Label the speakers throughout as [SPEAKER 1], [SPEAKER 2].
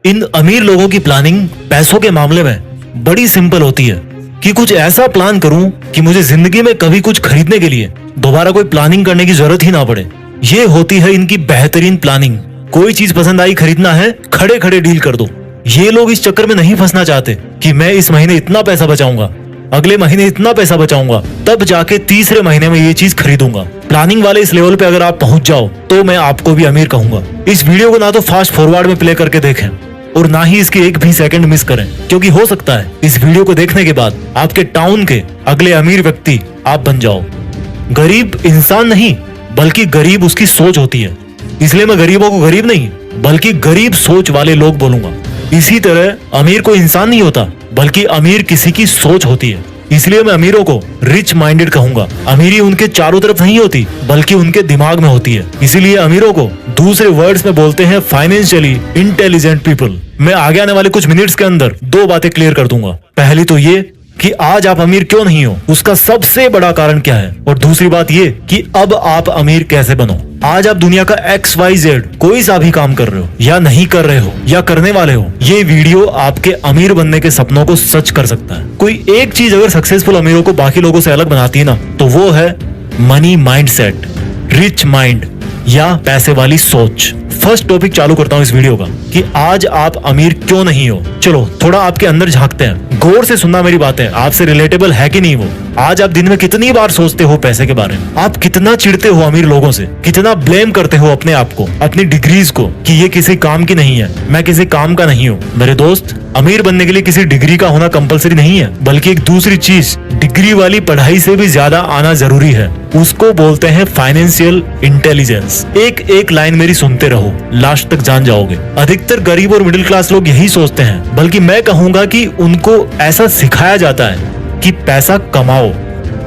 [SPEAKER 1] इन अमीर लोगों की प्लानिंग पैसों के मामले में बड़ी सिंपल होती है कि कुछ ऐसा प्लान करूं कि मुझे जिंदगी में कभी कुछ खरीदने के लिए दोबारा कोई प्लानिंग करने की जरूरत ही ना पड़े। ये होती है इनकी बेहतरीन प्लानिंग। कोई चीज पसंद आई, खरीदना है, खड़े खड़े डील कर दो। ये लोग इस चक्कर में नहीं फंसना चाहते कि मैं इस महीने इतना पैसा बचाऊंगा, अगले महीने इतना पैसा बचाऊंगा, तब जाके तीसरे महीने में ये चीज खरीदूंगा। प्लानिंग वाले इस लेवल पे अगर आप पहुंच जाओ तो मैं आपको भी अमीर कहूंगा। इस वीडियो को ना तो फास्ट फॉरवर्ड में प्ले करके देखें और ना ही इसके एक भी सेकंड मिस करें, क्योंकि हो सकता है इस वीडियो को देखने के बाद आपके टाउन के अगले अमीर व्यक्ति आप बन जाओ। गरीब इंसान नहीं बल्कि गरीब उसकी सोच होती है, इसलिए मैं गरीबों को गरीब नहीं बल्कि गरीब सोच वाले लोग बोलूंगा। इसी तरह अमीर कोई इंसान नहीं होता बल्कि अमीर किसी की सोच होती है, इसलिए मैं अमीरों को रिच माइंडेड कहूंगा। अमीरी उनके चारों तरफ नहीं होती बल्कि उनके दिमाग में होती है, इसीलिए अमीरों को दूसरे वर्ड्स में बोलते हैं फाइनेंशियली इंटेलिजेंट पीपल। मैं आगे आने वाले कुछ मिनट्स के अंदर दो बातें क्लियर कर दूंगा। पहली तो ये कि आज आप अमीर क्यों नहीं हो, उसका सबसे बड़ा कारण क्या है, और दूसरी बात ये कि अब आप अमीर कैसे बनो। आज आप दुनिया का XYZ कोई सा भी काम कर रहे हो या नहीं कर रहे हो या करने वाले हो, ये वीडियो आपके अमीर बनने के सपनों को सच कर सकता है। कोई एक चीज अगर सक्सेसफुल अमीरों को बाकी लोगों से अलग बनाती है ना, तो वो है मनी माइंडसेट, रिच माइंड या पैसे वाली सोच। फर्स्ट टॉपिक चालू करता हूँ इस वीडियो का कि आज आप अमीर क्यों नहीं हो। चलो थोड़ा आपके अंदर झांकते हैं, गौर से सुनना मेरी बातें, आपसे रिलेटेबल है कि नहीं वो। आज आप दिन में कितनी बार सोचते हो पैसे के बारे में, आप कितना चिढ़ते हो अमीर लोगों से, कितना ब्लेम करते हो अपने आप को, अपनी डिग्रीज को कि ये किसी काम की नहीं है, मैं किसी काम का नहीं हूँ। मेरे दोस्त, अमीर बनने के लिए किसी डिग्री का होना कंपलसरी नहीं है, बल्कि एक दूसरी चीज डिग्री वाली पढ़ाई से भी ज्यादा आना जरूरी है। उसको बोलते हैं फाइनेंशियल इंटेलिजेंस। एक एक लाइन मेरी सुनते रहो, लास्ट तक जान जाओगे। अधिकतर गरीब और मिडिल क्लास लोग यही सोचते हैं, बल्कि मैं कहूंगा कि उनको ऐसा सिखाया जाता है कि पैसा कमाओ,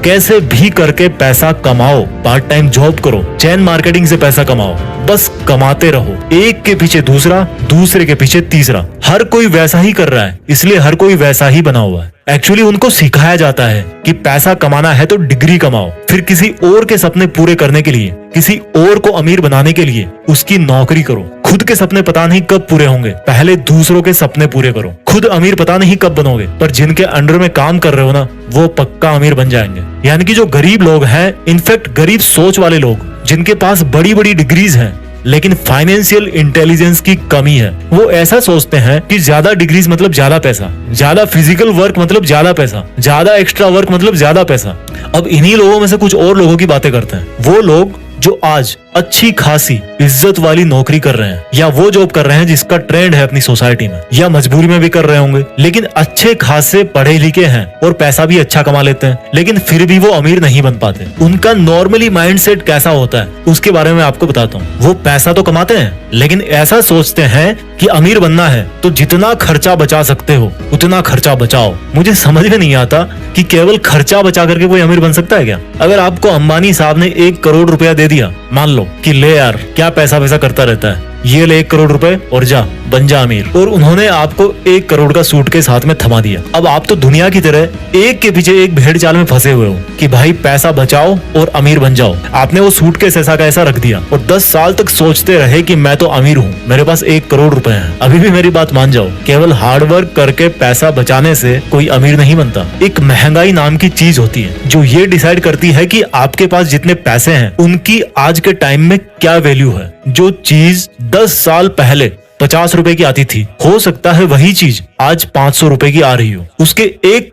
[SPEAKER 1] कैसे भी करके पैसा कमाओ, पार्ट टाइम जॉब करो, चैन मार्केटिंग से पैसा कमाओ, बस कमाते रहो। एक के पीछे दूसरा, दूसरे के पीछे तीसरा। हर कोई वैसा ही कर रहा है, इसलिए हर कोई वैसा ही बना हुआ है। एक्चुअली उनको सिखाया जाता है कि पैसा कमाना है तो डिग्री कमाओ, फिर किसी और के सपने पूरे करने के लिए, किसी और को अमीर बनाने के लिए उसकी नौकरी करो। खुद के सपने पता नहीं कब पूरे होंगे, पहले दूसरों के सपने पूरे करो। खुद अमीर पता नहीं कब बनोगे, पर जिनके अंडर में काम कर रहे हो ना, वो पक्का अमीर बन जाएंगे। यानी कि जो गरीब लोग हैं, इनफैक्ट गरीब सोच वाले लोग, जिनके पास बड़ी बड़ी डिग्रीज हैं लेकिन फाइनेंशियल इंटेलिजेंस की कमी है, वो ऐसा सोचते हैं कि ज्यादा डिग्रीज मतलब ज्यादा पैसा, ज्यादा फिजिकल वर्क मतलब ज्यादा पैसा, ज्यादा एक्स्ट्रा वर्क मतलब ज्यादा पैसा। अब इन्हीं लोगों में से कुछ और लोगों की बातें करते हैं, वो लोग जो आज अच्छी खासी इज्जत वाली नौकरी कर रहे हैं या वो जॉब कर रहे हैं जिसका ट्रेंड है अपनी सोसाइटी में, या मजबूरी में भी कर रहे होंगे, लेकिन अच्छे खासे पढ़े लिखे हैं और पैसा भी अच्छा कमा लेते हैं, लेकिन फिर भी वो अमीर नहीं बन पाते। उनका नॉर्मली माइंडसेट कैसा होता है उसके बारे में आपको बताता हूँ। वो पैसा तो कमाते हैं लेकिन ऐसा सोचते हैं कि अमीर बनना है तो जितना खर्चा बचा सकते हो उतना खर्चा बचाओ। मुझे समझ में नहीं आता कि केवल खर्चा बचा करके कोई अमीर बन सकता है क्या? अगर आपको अंबानी साहब ने 1 करोड़ रुपया दे दिया, मान लो कि ले यार क्या पैसा वैसा करता रहता है, ये ले 1 करोड़ रुपए और जा बन जा अमीर, और उन्होंने आपको 1 करोड़ का सूटकेस हाथ में थमा दिया। अब आप तो दुनिया की तरह एक के पीछे एक भेड़ चाल में फंसे हुए हो कि भाई पैसा बचाओ और अमीर बन जाओ। आपने वो सूटकेस ऐसा का ऐसा रख दिया और 10 साल तक सोचते रहे कि मैं तो अमीर हूँ, मेरे पास 1 करोड़ रुपए हैं। अभी भी मेरी बात मान जाओ, केवल हार्डवर्क करके पैसा बचाने से कोई अमीर नहीं बनता। एक महंगाई नाम की चीज होती है जो ये डिसाइड करती है कि आपके पास जितने पैसे हैं उनकी आज के टाइम में क्या वैल्यू है। जो चीज 10 साल पहले 50 रुपए की आती थी, हो सकता है वही चीज आज 500 रुपए की आ रही हो। उसके 1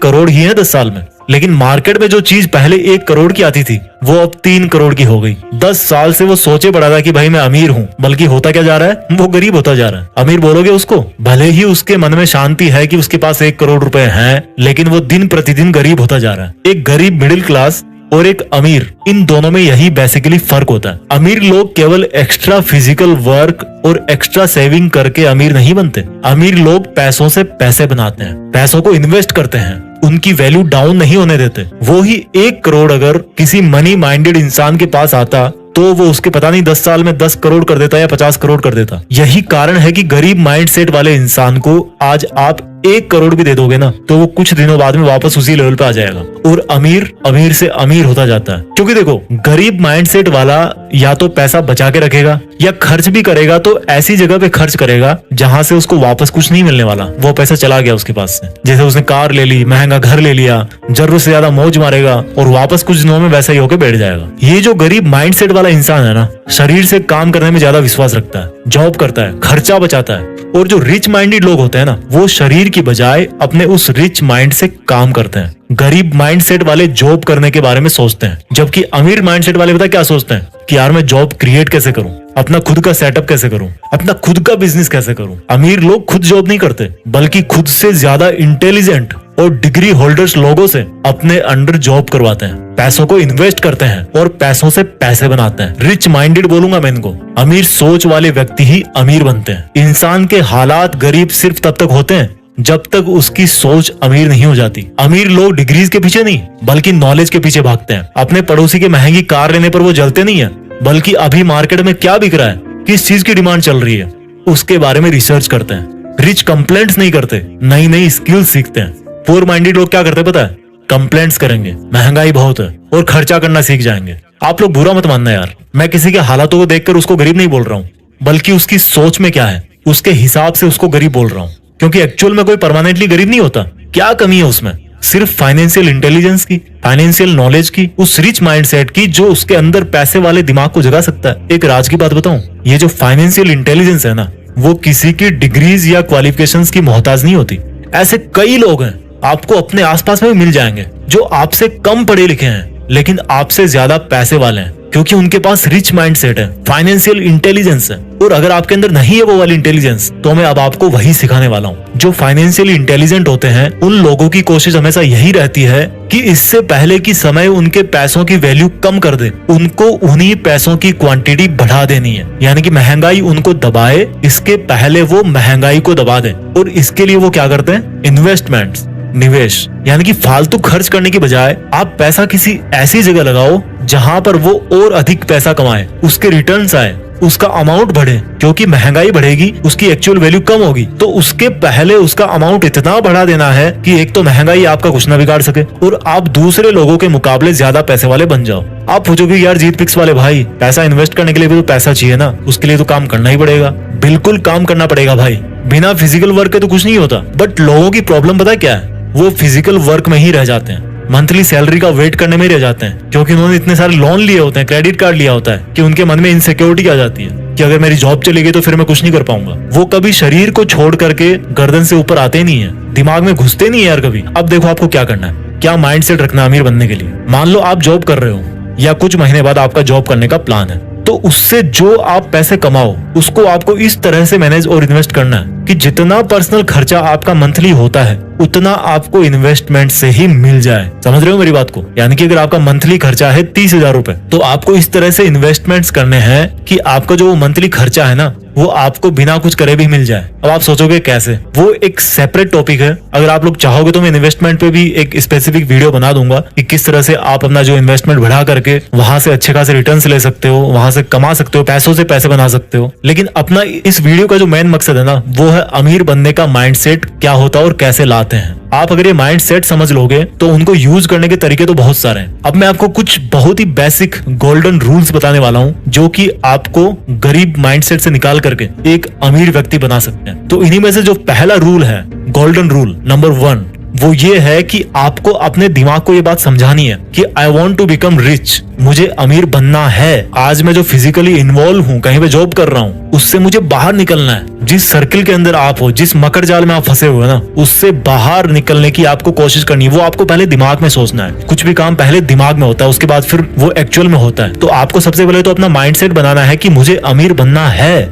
[SPEAKER 1] करोड़ ही है 10 साल में, लेकिन मार्केट में जो चीज पहले 1 करोड़ की आती थी वो अब 3 करोड़ की हो गई। 10 साल से वो सोचे पड़ा था कि भाई मैं अमीर हूँ, बल्कि होता क्या जा रहा है, वो गरीब होता जा रहा है। अमीर बोलोगे उसको, भले ही उसके मन में शांति है कि उसके पास 1 करोड़ रुपए हैं, लेकिन वो दिन प्रतिदिन गरीब होता जा रहा है। एक गरीब मिडिल क्लास और एक अमीर, इन दोनों में यही बेसिकली फर्क होता है। अमीर लोग केवल एक्स्ट्रा फिजिकल वर्क और एक्स्ट्रा सेविंग करके अमीर नहीं बनते। अमीर लोग पैसों से पैसे बनाते हैं, पैसों को इन्वेस्ट करते हैं, उनकी वैल्यू डाउन नहीं होने देते। वो ही 1 करोड़ अगर किसी मनी माइंडेड इंसान के पास आता तो वो उसके पता नहीं 10 साल में 10 करोड़ कर देता या 50 करोड़ कर देता। यही कारण है कि गरीब माइंडसेट वाले इंसान को आज आप 1 करोड़ भी दे दोगे ना तो वो कुछ दिनों बाद में वापस उसी लेवल पे आ जाएगा और अमीर से अमीर होता जाता है। क्योंकि देखो, गरीब माइंडसेट वाला या तो पैसा बचा के रखेगा या खर्च भी करेगा तो ऐसी जगह पे खर्च करेगा जहां से उसको वापस कुछ नहीं मिलने वाला, वो पैसा चला गया उसके पास से। जैसे उसने कार ले ली, महंगा घर ले लिया, जरूरत से ज्यादा मौज मारेगा और वापस कुछ दिनों में वैसा ही होकर बैठ जाएगा। ये जो गरीब माइंडसेट वाला इंसान है ना, शरीर से काम करने में ज्यादा विश्वास रखता है, जॉब करता है, खर्चा बचाता है। और जो रिच माइंडेड लोग होते हैं ना, वो शरीर की बजाय अपने उस रिच माइंड से काम करते हैं। गरीब माइंडसेट वाले जॉब करने के बारे में सोचते हैं, जबकि अमीर माइंडसेट वाले पता क्या सोचते हैं कि यार मैं जॉब क्रिएट कैसे करूं, अपना खुद का सेटअप कैसे करूं, अपना खुद का बिजनेस कैसे करूं। अमीर लोग खुद जॉब नहीं करते, बल्कि खुद से ज्यादा इंटेलिजेंट और डिग्री होल्डर्स लोगों से अपने अंडर जॉब करवाते हैं, पैसों को इन्वेस्ट करते हैं और पैसों से पैसे बनाते हैं। रिच माइंडेड बोलूंगा मैं इनको। अमीर सोच वाले व्यक्ति ही अमीर बनते हैं। इंसान के हालात गरीब सिर्फ तब तक होते हैं जब तक उसकी सोच अमीर नहीं हो जाती। अमीर लोग डिग्रीज के पीछे नहीं, बल्कि नॉलेज के पीछे भागते हैं। अपने पड़ोसी की महंगी कार लेने पर वो जलते नहीं है, बल्कि अभी मार्केट में क्या बिक रहा है, किस चीज की डिमांड चल रही है, उसके बारे में रिसर्च करते हैं। रिच कंप्लेंट्स नहीं करते, नई नई स्किल्स सीखते हैं। पुअर माइंडेड लोग क्या करते हैं पता है? कंप्लेंट्स करेंगे, महंगाई बहुत है और खर्चा करना सीख जाएंगे। आप लोग बुरा मत मानना यार, मैं किसी के हालातों को देखकर उसको गरीब नहीं बोल रहा हूँ, बल्कि उसकी सोच में क्या है उसके हिसाब से उसको गरीब बोल रहा हूँ। क्योंकि एक्चुअल में कोई परमानेंटली गरीब नहीं होता। क्या कमी है उसमें? सिर्फ फाइनेंशियल इंटेलिजेंस की, फाइनेंशियल नॉलेज की, उस रिच माइंडसेट की जो उसके अंदर पैसे वाले दिमाग को जगा सकता है। एक राज की बात बताऊं, ये जो फाइनेंशियल इंटेलिजेंस है ना, वो किसी की डिग्रीज या क्वालिफिकेशंस की मोहताज नहीं होती। ऐसे कई लोग हैं, आपको अपने आसपास में भी मिल जाएंगे, जो आपसे कम पढ़े लिखे हैं लेकिन आपसे ज्यादा पैसे वाले हैं, क्योंकि उनके पास रिच माइंडसेट है, फाइनेंशियल इंटेलिजेंस है। और अगर आपके अंदर नहीं है वो वाली इंटेलिजेंस, तो मैं अब आपको वही सिखाने वाला हूँ। जो फाइनेंशियली इंटेलिजेंट होते हैं, उन लोगों की कोशिश हमेशा यही रहती है कि इससे पहले कि समय उनके पैसों की वैल्यू कम कर दे, उनको उन्हीं पैसों की क्वांटिटी बढ़ा देनी है। यानी कि महंगाई उनको दबाए, इसके पहले वो महंगाई को दबा दे। और इसके लिए वो क्या करते हैं? इन्वेस्टमेंट्स, निवेश। यानी कि फालतू खर्च करने की बजाय आप पैसा किसी ऐसी जगह लगाओ जहां पर वो और अधिक पैसा कमाए, उसके रिटर्न्स आए, उसका अमाउंट बढ़े। क्योंकि महंगाई बढ़ेगी, उसकी एक्चुअल वैल्यू कम होगी, तो उसके पहले उसका अमाउंट इतना बढ़ा देना है कि एक तो महंगाई आपका कुछ ना बिगाड़ सके और आप दूसरे लोगों के मुकाबले ज्यादा पैसे वाले बन जाओ। आप पूछोगे यार जीत पिक्स वाले भाई, पैसा इन्वेस्ट करने के लिए भी तो पैसा चाहिए ना, उसके लिए तो काम करना ही पड़ेगा। बिल्कुल काम करना पड़ेगा भाई, बिना फिजिकल वर्क के तो कुछ नहीं होता। बट लोगों की प्रॉब्लम पता क्या है? वो फिजिकल वर्क में ही रह जाते हैं, मंथली सैलरी का वेट करने में ही रह जाते हैं, क्योंकि उन्होंने इतने सारे लोन लिए होते हैं, क्रेडिट कार्ड लिया होता है, कि उनके मन में इनसिक्योरिटी आ जाती है कि अगर मेरी जॉब चली गई तो फिर मैं कुछ नहीं कर पाऊंगा। वो कभी शरीर को छोड़ करके गर्दन से ऊपर आते नहीं है, दिमाग में घुसते नहीं है यार कभी। अब देखो आपको क्या करना है, क्या माइंडसेट रखना है अमीर बनने के लिए। मान लो आप जॉब कर रहे हो या कुछ महीने बाद आपका जॉब करने का प्लान है, तो उससे जो आप पैसे कमाओ उसको आपको इस तरह से मैनेज और इन्वेस्ट करना है कि जितना पर्सनल खर्चा आपका मंथली होता है उतना आपको इन्वेस्टमेंट से ही मिल जाए। समझ रहे हो मेरी बात को? यानी कि अगर आपका मंथली खर्चा है 30,000 रुपए, तो आपको इस तरह से इन्वेस्टमेंट्स करने हैं कि आपका जो मंथली खर्चा है ना, वो आपको बिना कुछ करे भी मिल जाए। अब आप सोचोगे कैसे? वो एक सेपरेट टॉपिक है। अगर आप लोग चाहोगे तो मैं इन्वेस्टमेंट पे भी एक स्पेसिफिक वीडियो बना दूंगा कि किस तरह से आप अपना जो इन्वेस्टमेंट बढ़ा करके वहां से अच्छे खासे रिटर्न्स ले सकते हो, वहां से कमा सकते हो, पैसों से पैसे बना सकते हो। लेकिन अपना इस वीडियो का जो मेन मकसद है ना, वो है अमीर बनने का माइंडसेट क्या होता है और कैसे लाते हैं। आप अगर ये माइंडसेट समझ लोगे तो उनको यूज करने के तरीके तो बहुत सारे हैं। अब मैं आपको कुछ बहुत ही बेसिक गोल्डन रूल्स बताने वाला हूँ, जो कि आपको गरीब माइंडसेट से निकाल करके एक अमीर व्यक्ति बना सकते हैं। तो इन्हीं में से जो पहला रूल है, गोल्डन रूल नंबर 1, वो ये है कि आपको अपने दिमाग को ये बात समझानी है कि I want to become rich, मुझे अमीर बनना है। आज मैं जो फिजिकली इन्वॉल्व हूँ, कहीं पे जॉब कर रहा हूँ, उससे मुझे बाहर निकलना है। जिस सर्किल के अंदर आप हो, जिस मकर जाल में आप फंसे हुए ना, उससे बाहर निकलने की आपको कोशिश करनी है। वो आपको पहले दिमाग में सोचना है। कुछ भी काम पहले दिमाग में होता है, उसके बाद फिर वो एक्चुअल में होता है। तो आपको सबसे पहले तो अपना माइंडसेट बनाना है कि मुझे अमीर बनना है।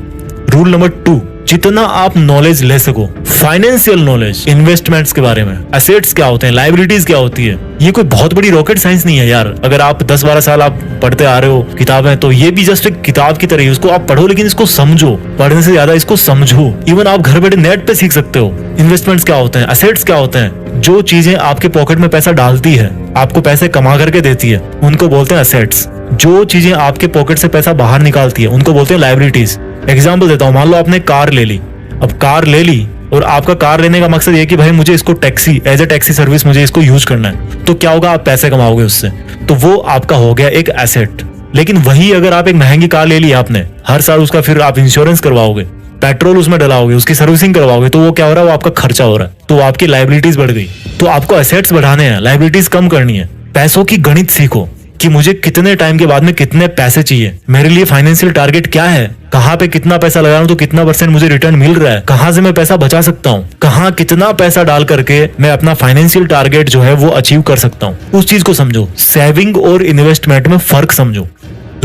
[SPEAKER 1] रूल नंबर 2, जितना आप नॉलेज ले सको, फाइनेंशियल नॉलेज, इन्वेस्टमेंट्स के बारे में, एसेट्स क्या होते हैं, लायबिलिटीज क्या होती है, ये कोई बहुत बड़ी रॉकेट साइंस नहीं है यार। अगर आप 10-12 साल आप पढ़ते आ रहे हो किताबें, तो ये भी जस्ट एक किताब की तरह है। उसको आप पढ़ो, लेकिन इसको समझो, पढ़ने से ज्यादा इसको समझो। इवन आप घर बैठे नेट पे सीख सकते हो इन्वेस्टमेंट्स क्या होते हैं, एसेट्स क्या होते हैं। जो चीजें आपके पॉकेट में पैसा डालती है, आपको पैसे कमा करके देती है, उनको बोलते हैं एसेट्स। जो चीजें आपके पॉकेट से पैसा बाहर निकालती है, उनको बोलते हैं लायबिलिटीज। एग्जाम्पल देता हूँ, मान लो आपने कार ले ली। अब कार ले ली और आपका कार लेने का मकसद ये कि भाई मुझे इसको taxi, as a taxi service मुझे इसको यूज करना है, तो क्या होगा? आप पैसे कमाओगे उससे, तो वो आपका हो गया एक एसेट। लेकिन वही अगर आप एक महंगी कार ले ली आपने, हर साल उसका फिर आप इंश्योरेंस करवाओगे, पेट्रोल उसमें डलाओगे, उसकी सर्विसिंग करवाओगे, तो वो क्या हो रहा है, वो आपका खर्चा हो रहा है, तो आपकी लाइबिलिटीज बढ़ गई। तो आपको एसेट्स बढ़ाने हैं, लाइबिलिटीज कम करनी है। पैसों की गणित सीखो कि मुझे कितने टाइम के बाद में कितने पैसे चाहिए, मेरे लिए फाइनेंशियल टारगेट क्या है, कहाँ पे कितना पैसा लगा रहा हूँ तो कितना % मुझे रिटर्न मिल रहा है, कहाँ से मैं पैसा बचा सकता हूँ, कहाँ कितना पैसा डाल करके मैं अपना फाइनेंशियल टारगेट जो है वो अचीव कर सकता हूँ। उस चीज को समझो, सेविंग और इन्वेस्टमेंट में फर्क समझो।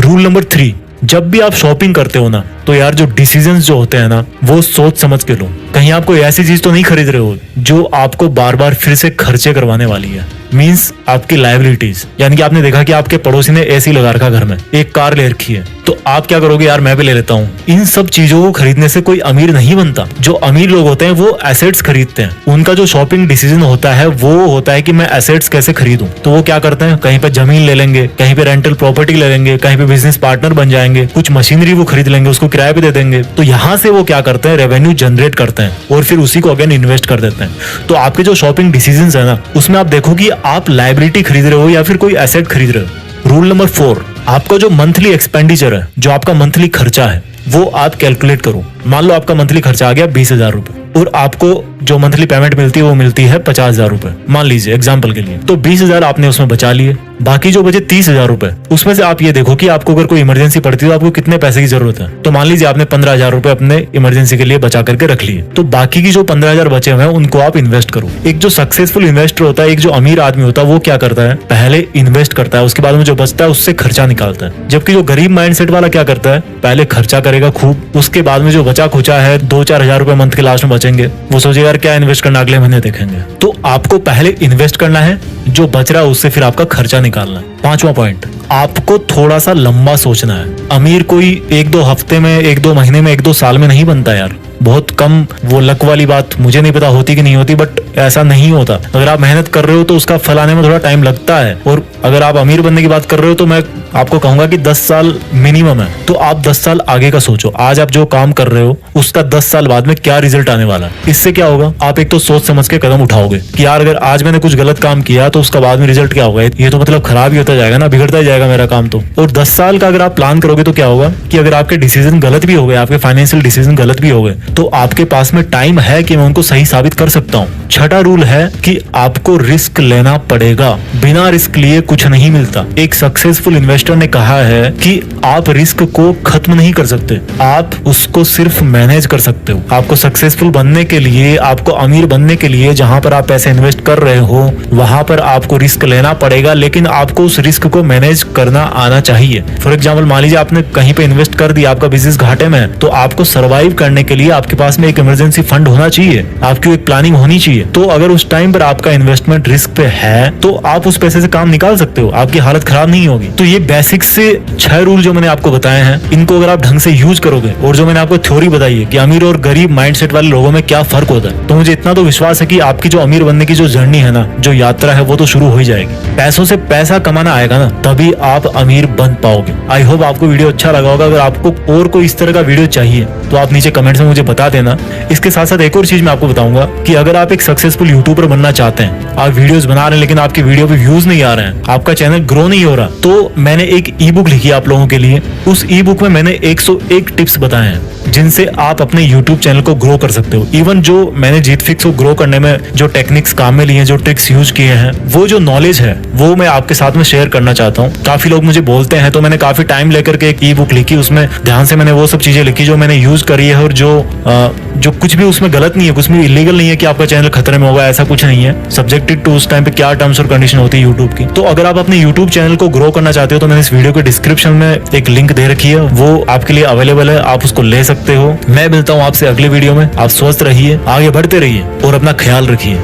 [SPEAKER 1] रूल नंबर 3, जब भी आप शॉपिंग करते हो ना, तो यार जो डिसीजंस जो होते हैं ना, वो सोच समझ के लो। कहीं आप कोई ऐसी चीज तो नहीं खरीद रहे हो जो आपको बार बार फिर से खर्चे करवाने वाली है। मींस आपकी लायबिलिटीज, यानी कि आपने देखा कि आपके पड़ोसी ने एसी लगा रखा घर में, एक कार ले रखी है, तो आप क्या करोगे, यार मैं भी ले लेता हूँ। इन सब चीजों को खरीदने से कोई अमीर नहीं बनता। जो अमीर लोग होते हैं वो एसेट्स खरीदते हैं। उनका जो शॉपिंग डिसीजन होता है वो होता है कि मैं एसेट्स कैसे खरीदूं। तो वो क्या करते हैं, कहीं पे जमीन ले लेंगे, कहीं पे रेंटल प्रॉपर्टी ले लेंगे, कहीं पे बिजनेस पार्टनर बन जाएंगे, कुछ मशीनरी वो खरीद लेंगे, उसको किराए पे दे देंगे। तो यहाँ से वो क्या करते हैं, रेवेन्यू जनरेट करते हैं और फिर उसी को अगेन इन्वेस्ट कर देते हैं। तो आपके जो शॉपिंग डिसीजंस है ना, उसमें आप देखो कि आप लायबिलिटी खरीद रहे हो या फिर कोई एसेट खरीद रहे हो। रूल नंबर 4, आपका जो मंथली एक्सपेंडिचर है, जो आपका मंथली खर्चा है, वो आप कैलकुलेट करो। मान लो आपका मंथली खर्चा आ गया 20,000 रुपए और आपको जो मंथली पेमेंट मिलती है वो मिलती है 50,000 रुपए, मान लीजिए एग्जाम्पल के लिए। तो 20,000 आपने उसमें बचा लिए, बाकी जो बचे 30,000 रुपए, उसमें से आप ये देखो कि आपको अगर कोई इमरजेंसी पड़ती है तो आपको कितने पैसे की जरूरत है। तो मान लीजिए आपने 15,000 रुपए अपने इमरजेंसी के लिए बचा करके रख लिए, तो बाकी की जो 15,000 बचे हुए हैं उनको आप इन्वेस्ट करो। एक जो सक्सेसफुल इन्वेस्टर होता है, एक जो अमीर आदमी होता है, वो क्या करता है, पहले इन्वेस्ट करता है, उसके बाद में जो बचता है उससे खर्चा निकालता है। जबकि जो गरीब माइंडसेट वाला क्या करता है, पहले खर्चा करेगा खूब, उसके बाद में जो बचा खुचा है 2-4 हजार रुपए मंथ के लास्ट में बचेंगे, वो सोचेगा यार क्या इन्वेस्ट करना, अगले महीने देखेंगे। तो आपको पहले इन्वेस्ट करना है, जो बच रहा है उससे फिर आपका खर्चा निकालना है। 5वां पॉइंट, आपको थोड़ा सा लंबा सोचना है। अमीर कोई 1-2 हफ्ते में, 1-2 महीने में, 1-2 साल में नहीं बनता यार। बहुत कम, वो लक वाली बात मुझे नहीं पता होती कि नहीं होती, बट ऐसा नहीं होता। अगर आप मेहनत कर रहे हो तो उसका फल आने में थोड़ा टाइम लगता है। और अगर आप अमीर बनने की बात कर रहे हो तो मैं आपको कहूंगा कि 10 साल मिनिमम है। तो आप 10 साल आगे का सोचो, आज आप जो काम कर रहे हो उसका 10 साल बाद में क्या रिजल्ट आने वाला है। इससे क्या होगा, आप एक तो सोच समझ के कदम उठाओगे कि यार अगर आज मैंने कुछ गलत काम किया तो उसका बाद में रिजल्ट क्या होगा, ये तो मतलब खराब ही होता जाएगा ना, बिगड़ता ही जाएगा मेरा काम तो। और 10 साल का अगर आप प्लान करोगे तो क्या होगा कि अगर आपके डिसीजन गलत भी हो गए, आपके फाइनेंशियल डिसीजन गलत भी हो गए, तो आपके पास में टाइम है कि मैं उनको सही साबित कर सकता हूँ। 6वां रूल है कि आपको रिस्क लेना पड़ेगा, बिना रिस्क लिए कुछ नहीं मिलता। एक सक्सेसफुल इन्वेस्टर ने कहा है कि आप रिस्क को खत्म नहीं कर सकते, आप उसको सिर्फ मैनेज कर सकते हो। आपको सक्सेसफुल बनने के लिए, आपको अमीर बनने के लिए, जहां पर आप पैसे इन्वेस्ट कर रहे हो वहां पर आपको रिस्क लेना पड़ेगा, लेकिन आपको उस रिस्क को मैनेज करना आना चाहिए। फॉर एग्जाम्पल, मान लीजिए आपने कहीं पे इन्वेस्ट कर दिया, आपका बिजनेस घाटे में है, तो आपको सर्वाइव करने के लिए आपके पास में एक इमरजेंसी फंड होना चाहिए, आपकी एक प्लानिंग होनी चाहिए। तो अगर उस टाइम पर आपका इन्वेस्टमेंट रिस्क पे है तो आप उस पैसे से काम निकाल सकते हो, आपकी हालत खराब नहीं होगी। तो ये बेसिक से 6 रूल जो मैंने आपको बताए हैं, इनको अगर आप ढंग से यूज करोगे, और जो मैंने आपको थ्योरी बताई है कि अमीर और गरीब माइंडसेट वाले लोगों में क्या फर्क होता है, तो मुझे इतना तो विश्वास है कि आपकी जो अमीर बनने की जो जर्नी है ना, जो यात्रा है, वो तो शुरू हो ही जाएगी। पैसों से पैसा कमाना आएगा ना, तभी आप अमीर बन पाओगे। आई होप आपको वीडियो अच्छा लगा होगा। अगर आपको और कोई इस तरह का वीडियो चाहिए तो आप नीचे कमेंट्स में मुझे बता देना। इसके साथ साथ एक और चीज मैं आपको बताऊंगा कि अगर आप एक सक्सेसफुल यूट्यूबर बनना चाहते हैं, आप वीडियोस बना रहे हैं लेकिन आपकी वीडियो पे व्यूज नहीं आ रहे हैं, आपका चैनल ग्रो नहीं हो रहा, तो मैंने एक ई बुक लिखी है आप लोगों के लिए। उस ई बुक में मैंने 101 टिप्स बताए हैं जिनसे आप अपने YouTube चैनल को ग्रो कर सकते हो। इवन जो मैंने जीतफिक्स को ग्रो करने में जो टेक्निक्स काम में लिए हैं, जो ट्रिक्स यूज किए हैं, वो जो नॉलेज है वो मैं आपके साथ में शेयर करना चाहता हूँ। काफी लोग मुझे बोलते हैं, तो मैंने काफी टाइम लेकर के एक ई बुक लिखी, उसमें ध्यान से मैंने वो सब चीजें लिखी जो मैंने यूज करी है, और जो कुछ भी उसमें गलत नहीं है, कुछ भी इलीगल नहीं है कि आपका चैनल खतरे में होगा, ऐसा कुछ नहीं है। सब्जेक्टेड टू उस टाइम पे क्या टर्म्स और कंडीशन होती है यूट्यूब की। तो अगर आप अपने यूट्यूब चैनल को ग्रो करना चाहते हो तो मैंने इस वीडियो के डिस्क्रिप्शन में एक लिंक दे रखी है, वो आपके लिए अवेलेबल है, आप उसको ले सकते हो। मैं मिलता हूँ आपसे अगले वीडियो में। आप स्वस्थ रहिए, आगे बढ़ते रहिए और अपना ख्याल रखिए।